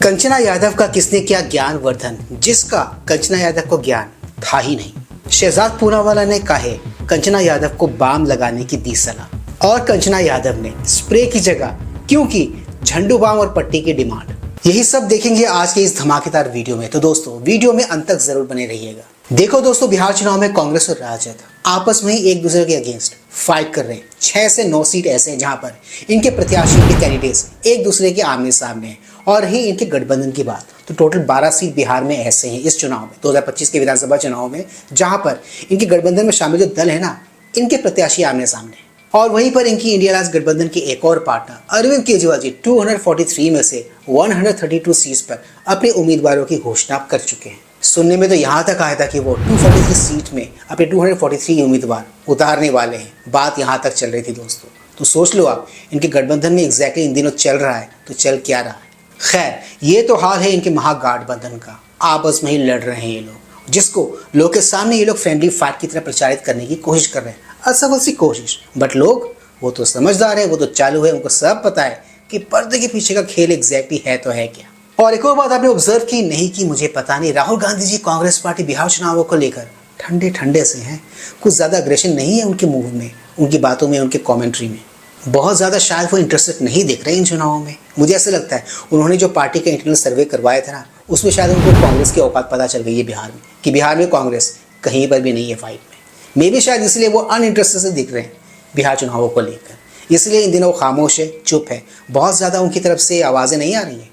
कंचना यादव का किसने किया ज्ञानवर्धन, जिसका कंचना यादव को ज्ञान था ही नहीं। शहजाद पूनावाला ने कहे कंचना यादव को बाम लगाने की दी सलाह, और कंचना यादव ने स्प्रे की जगह क्यों की झंडू बाम और पट्टी की डिमांड। यही सब देखेंगे आज के इस धमाकेदार वीडियो में। तो दोस्तों वीडियो में अंत तक जरूर बने रहिएगा। देखो दोस्तों, बिहार चुनाव में कांग्रेस और राजद आपस में ही एक दूसरे के अगेंस्ट फाइट कर रहे हैं। 6 से 9 सीट ऐसे हैं जहां पर इनके प्रत्याशी के कैंडिडेट्स एक दूसरे के आमने सामने हैं। और रही इनके गठबंधन की बात, तो टोटल 12 सीट बिहार में ऐसे हैं इस चुनाव में, 2025 के विधानसभा चुनाव में, जहां पर इनके गठबंधन में शामिल जो दल है ना, इनके प्रत्याशी आमने सामने। और वहीं पर इनकी इंडिया राज गठबंधन के एक और पार्टनर अरविंद केजरीवाल जी 243 में से 132 सीट पर अपने उम्मीदवारों की घोषणा कर चुके हैं। सुनने में तो यहाँ तक आया था कि वो 243 सीट में अपने 243 उम्मीदवार उतारने वाले हैं। बात यहाँ तक चल रही थी दोस्तों। तो सोच लो आप, इनके गठबंधन में एग्जैक्टली इन दिनों चल रहा है तो चल क्या रहा है। खैर, ये तो हाल है इनके महागठबंधन का। आपस में ही लड़ रहे हैं ये लोग, जिसको लोग के सामने ये लोग फ्रेंडली फाइट की तरह प्रचारित करने की कोशिश कर रहे हैं। असफल सी कोशिश, बट लोग वो तो समझदार है, वो तो चालू है, उनको सब पता है कि पर्दे के पीछे का खेल एग्जैक्टली है तो है क्या। और एक और बात आपने ऑब्जर्व की नहीं की मुझे पता नहीं, राहुल गांधी जी कांग्रेस पार्टी बिहार चुनावों को लेकर ठंडे ठंडे से हैं। कुछ ज़्यादा अग्रेशन नहीं है उनके मूव में, उनकी बातों में, उनके कॉमेंट्री में। बहुत ज़्यादा शायद वो इंटरेस्टेड नहीं दिख रहे इन चुनावों में। मुझे ऐसा लगता है उन्होंने जो पार्टी का इंटरनल सर्वे करवाया था ना, उसमें शायद उनको कांग्रेस की औकात पता चल गई है बिहार में, कि बिहार में कांग्रेस कहीं पर भी नहीं है फाइट में। मे भी शायद इसलिए वो अनइंटरेस्टेड से दिख रहे हैं बिहार चुनावों को लेकर। इसलिए इन दिनों वो खामोश है, चुप है, बहुत ज़्यादा उनकी तरफ से आवाज़ें नहीं आ रही हैं।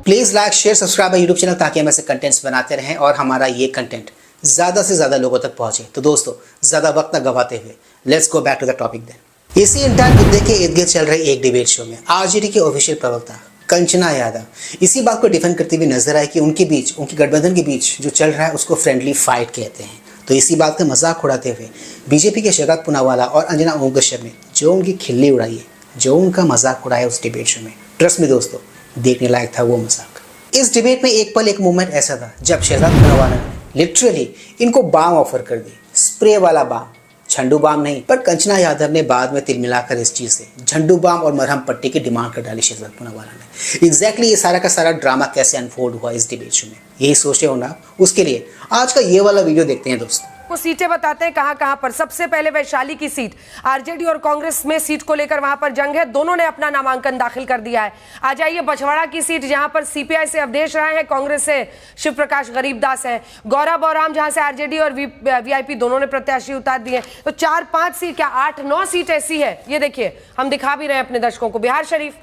Please like share subscribe YouTube channel, ताकि हम ऐसे कंटेंट्स बनाते रहें और हमारा ये कंटेंट ज़्यादा से ज़्यादा लोगों तक पहुँचे। तो दोस्तों ज़्यादा वक्त न गवाते हुए let's go back to the topic then. इसी इंटायर मुद्दे के इर्द गिर्द चल रहे एक डिबेट शो में आरजेडी के ऑफिशियल प्रवक्ता कंचना यादव इसी बात को डिफेंड करते हुए नजर आए कि उनके बीच, उनके गठबंधन के बीच जो चल रहा है उसको फ्रेंडली फाइट कहते हैं। तो इसी बात का मजाक उड़ाते हुए बीजेपी के शहजाद पूनावाला और अंजना ओम कश्यप ने जो उनकी खिल्ली उड़ाई है, जो उनका मजाक उड़ाया उस डिबेट शो में, ट्रस्ट में दोस्तों देखने लायक था वो मजाक। इस डिबेट में एक पल, एक मोमेंट ऐसा था जब शहजाद पूनावाला ने लिटरली इनको बाम ऑफर कर दी, स्प्रे वाला बाम, झंडू बाम नहीं। पर कंचना यादव ने बाद में तिल मिलाकर इस चीज से झंडू बाम और मरहम पट्टी की डिमांड कर डाली शहजाद पूनावाला ने। एग्जैक्टली ये सारा का सारा ड्रामा कैसे अनफोल्ड हुआ इस डिबेट शो में, यही सोच रहे हो ना, उसके लिए आज का ये वाला वीडियो देखते हैं दोस्तों। को सीटें बताते हैं कहां कहां पर। सबसे पहले वैशाली की सीट, आरजेडी और कांग्रेस में सीट को लेकर वहां पर जंग है, दोनों ने अपना नामांकन दाखिल कर दिया है। आ जाइए बछवाड़ा की सीट, जहां पर सीपीआई से अवधेश राय हैं, कांग्रेस से शिव प्रकाश गरीबदास हैं। गौरा बौराम, जहां से आरजेडी और वीआईपी दोनों ने प्रत्याशी उतार दिए। तो 4-5 सीट, क्या 8-9 सीट ऐसी है, ये देखिए हम दिखा भी रहे हैं अपने दर्शकों को। बिहार शरीफ,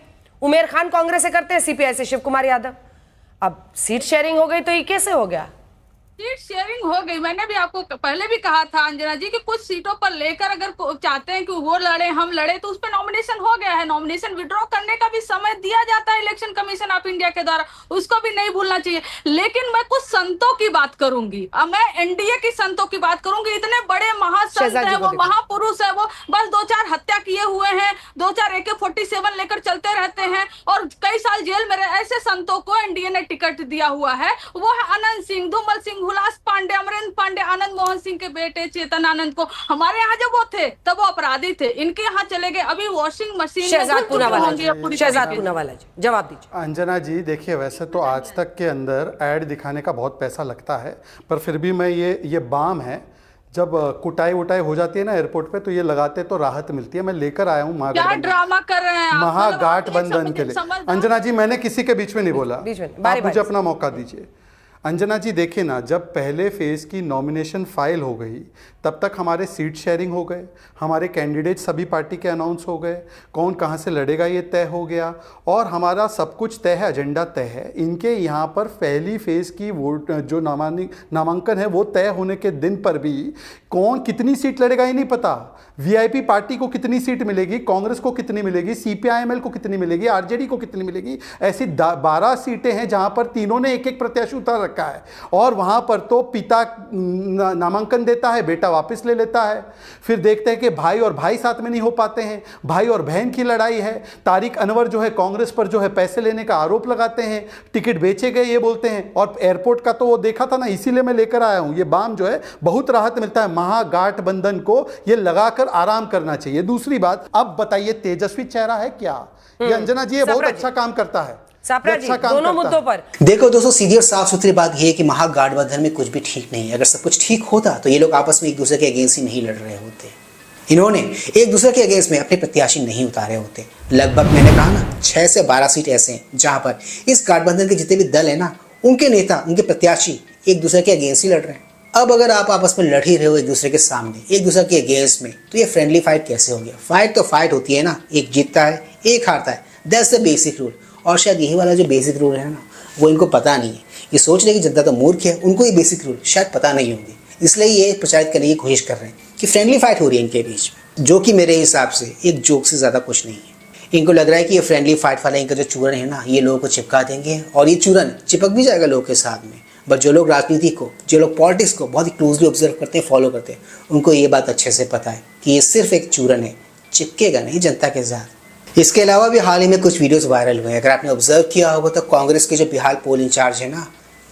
उमेर खान कांग्रेस से करते हैं, सीपीआई से शिव कुमार यादव। अब सीट शेयरिंग हो गई तो ये कैसे हो गया? सीट शेयरिंग हो गई। मैंने भी आपको पहले भी कहा था अंजना जी कि कुछ सीटों पर लेकर अगर चाहते हैं कि वो लड़े हम लड़े, तो उस पर नॉमिनेशन हो गया है। नॉमिनेशन विड्रॉ करने का भी समय दिया जाता है इलेक्शन कमीशन ऑफ इंडिया के द्वारा, उसको भी नहीं भूलना चाहिए। लेकिन मैं कुछ संतों की बात करूंगी, मैं एनडीए की संतों की बात करूंगी। इतने बड़े महासंत है वो, महापुरुष है वो, बस 2-4 हत्या किए हुए हैं, 2-4 AK-47 लेकर चलते रहते हैं और कई साल जेल में रहे। ऐसे संतों को एनडीए ने टिकट दिया हुआ है। वो है अनंत सिंह, धूमल सिंह, हुलास पांडे, अमरेंद्र पांडे, आनंद मोहन सिंह के बेटे चेतन आनंद को हमारे यहाँ जब वो थे तब वो अपराधी थे, इनके यहाँ चले गए, अभी वॉशिंग मशीन। शहजाद पूनावाला जी जवाब दीजिए। अंजना जी देखिए, वैसे तो आज तक के अंदर ऐड दिखाने का बहुत पैसा लगता है, पर फिर भी मैं ये बाम है, जब कुटाई उटाई हो जाती है ना एयरपोर्ट पे, तो ये लगाते तो राहत मिलती है। मैं लेकर आया हूँ क्या ड्रामा कर रहे हैं महागठबंधन के लिए। अंजना जी मैंने किसी के बीच में नहीं बोला, आप मुझे अपना मौका दीजिए। अंजना जी देखिए ना, जब पहले फेज़ की नॉमिनेशन फाइल हो गई तब तक हमारे सीट शेयरिंग हो गए, हमारे कैंडिडेट सभी पार्टी के अनाउंस हो गए, कौन कहाँ से लड़ेगा ये तय हो गया, और हमारा सब कुछ तय है, एजेंडा तय है। इनके यहाँ पर पहली फेज़ की वोट जो नामांकन है वो तय होने के दिन पर भी कौन कितनी सीट लड़ेगा ये नहीं पता। वीआईपी पार्टी को कितनी सीट मिलेगी, कांग्रेस को कितनी मिलेगी, सीपीआईएमएल को कितनी मिलेगी, आरजेडी को कितनी मिलेगी। ऐसी 12 सीटें हैं जहाँ पर तीनों ने एक एक प्रत्याशी उतार रखा का है, और वहाँ पर तो पिता नामांकन देता है, बेटा वापस ले लेता है। फिर देखते हैं कि भाई और भाई साथ में नहीं हो पाते हैं, भाई और बहन की लड़ाई है। तारिक अनवर जो है कांग्रेस पर जो है पैसे लेने का आरोप लगाते हैं, टिकट बेचे गए ये बोलते हैं। और एयरपोर्ट का तो वो देखा था ना, इसीलिए मैं लेकर आया हूँ। ये बाम जो है बहुत राहत मिलता है, महागठबंधन को ये लगाकर आराम करना चाहिए। दूसरी बात, अब बताइए तेजस्वी चेहरा है क्या? ये अंजना जी ये बहुत अच्छा काम करता है, अच्छा दोनों मुद्दों पर। देखो दोस्तों, सीधी और साफ सुथरी बात यह है कि महागठबंधन में कुछ भी ठीक नहीं है। अगर सब कुछ ठीक होता तो ये लोग आपस में एक दूसरे के अगेंस्ट ही नहीं लड़ रहे होते। इन्होंने एक दूसरे के अगेंस्ट में अपने प्रत्याशी नहीं उतारे होते। लगभग मैंने कहा ना 6 से 12 सीट ऐसे हैं जहां पर इस गठबंधन के जितने भी दल है ना, उनके नेता, उनके प्रत्याशी एक दूसरे के अगेंस्ट ही लड़ रहे हैं। अब अगर आप आपस में लड़ ही रहे हो एक दूसरे के सामने, एक दूसरे के अगेंस्ट में, तो ये फ्रेंडली फाइट कैसे हो गया? फाइट तो फाइट होती है ना, एक जीतता है एक हारता है, दैट्स द बेसिक रूल। और शायद यही वाला जो बेसिक रूल है ना, वो इनको पता नहीं है। ये सोच रहे कि जनता तो मूर्ख है, उनको ये बेसिक रूल शायद पता नहीं होंगे, इसलिए ये प्रचारित करने की कोशिश कर रहे हैं कि फ्रेंडली फाइट हो रही है इनके बीच में, जो कि मेरे हिसाब से एक जोक से ज़्यादा कुछ नहीं है। इनको लग रहा है कि ये फ्रेंडली फाइट वाला इनका जो चूरन है ना, ये लोगों को चिपका देंगे और ये चूरन चिपक भी जाएगा लोगों के साथ में। बट जो लोग राजनीति को, जो लोग पॉलिटिक्स को बहुत ही क्लोजली ऑब्जर्व करते हैं, फॉलो करते हैं, उनको ये बात अच्छे से पता है कि ये सिर्फ एक चूरन है, चिपकेगा नहीं जनता के साथ। इसके अलावा भी हाल ही में कुछ वीडियोस वायरल हुए हैं। अगर आपने ऑब्जर्व किया होगा तो कांग्रेस के जो बिहार पोल इंचार्ज है ना,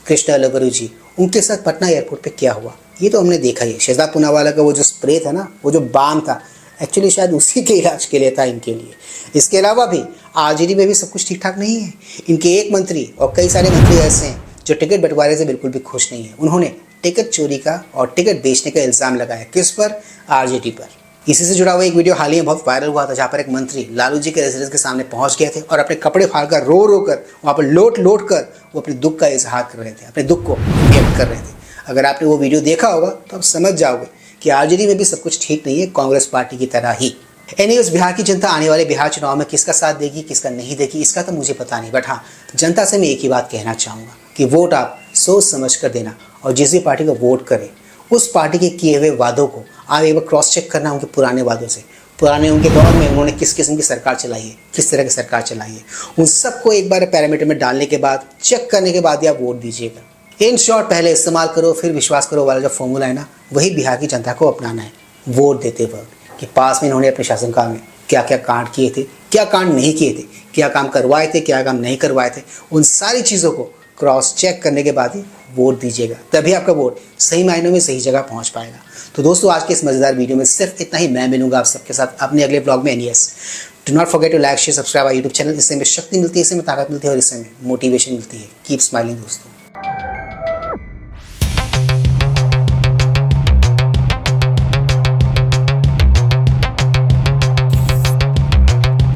कृष्णा लगरू जी, उनके साथ पटना एयरपोर्ट पे क्या हुआ ये तो हमने देखा ही। शहजाद पूनावाला का वो जो स्प्रे था ना, वो जो बाम था, एक्चुअली शायद उसी के इलाज के लिए था इनके लिए। इसके अलावा भी आरजेडी में भी सब कुछ ठीक ठाक नहीं है। इनके एक मंत्री और कई सारे मंत्री ऐसे हैं जो टिकट बंटवारे से बिल्कुल भी खुश नहीं है। उन्होंने टिकट चोरी का और टिकट बेचने का इल्ज़ाम लगाया, किस पर? आरजेडी पर। इसी से जुड़ा हुआ एक वीडियो हाल ही में बहुत वायरल हुआ था, जहाँ पर एक मंत्री लालू जी के रेजिडेंस के सामने पहुंच गए थे और अपने कपड़े फाड़कर रो रो कर वहाँ पर लोट कर वो अपने दुख का इजहार कर रहे थे, अपने दुख को व्यक्त कर रहे थे। अगर आपने वो वीडियो देखा होगा तो आप समझ जाओगे कि आरजेडी में भी सब कुछ ठीक नहीं है, कांग्रेस पार्टी की तरह ही। एनीवेज, बिहार की जनता आने वाले बिहार चुनाव में किसका साथ देगी, किसका नहीं देगी, इसका तो मुझे पता नहीं। बट हाँ, जनता से मैं एक ही बात कहना चाहूँगा कि वोट आप सोच समझ कर देना, और जिस भी पार्टी को वोट करें उस पार्टी के किए हुए वादों को आप एक बार क्रॉस चेक करना उनके पुराने वादों से। पुराने उनके दौर में उन्होंने किस किस्म की सरकार चलाई है, किस तरह की सरकार चलाई है, उन सबको एक बार पैरामीटर में डालने के बाद, चेक करने के बाद ही आप वोट दीजिएगा। इन शॉर्ट, पहले इस्तेमाल करो फिर विश्वास करो वाला जो फॉर्मूला है ना, वही बिहार की जनता को अपनाना है वोट देते वक्त। कि पास में इन्होंने अपने शासनकाल में क्या क्या कांड किए थे, क्या कांड नहीं किए थे, क्या काम करवाए थे, क्या काम नहीं करवाए थे, उन सारी चीज़ों को क्रॉस चेक करने के बाद ही वोट दीजिएगा। तभी आपका वोट सही मायनों में सही जगह पहुंच पाएगा। तो दोस्तों, आज के इस मज़ेदार वीडियो में सिर्फ इतना ही। मैं मिलूंगा आप सबके साथ अपने अगले ब्लॉग में। Anyways, do not forget to like, share, subscribe our YouTube channel. इससे हमें शक्ति मिलती है, इससे हमें ताकत मिलती है और इससे हमें मोटिवेशन मिलती है। कीप स्माइलिंग दोस्तों।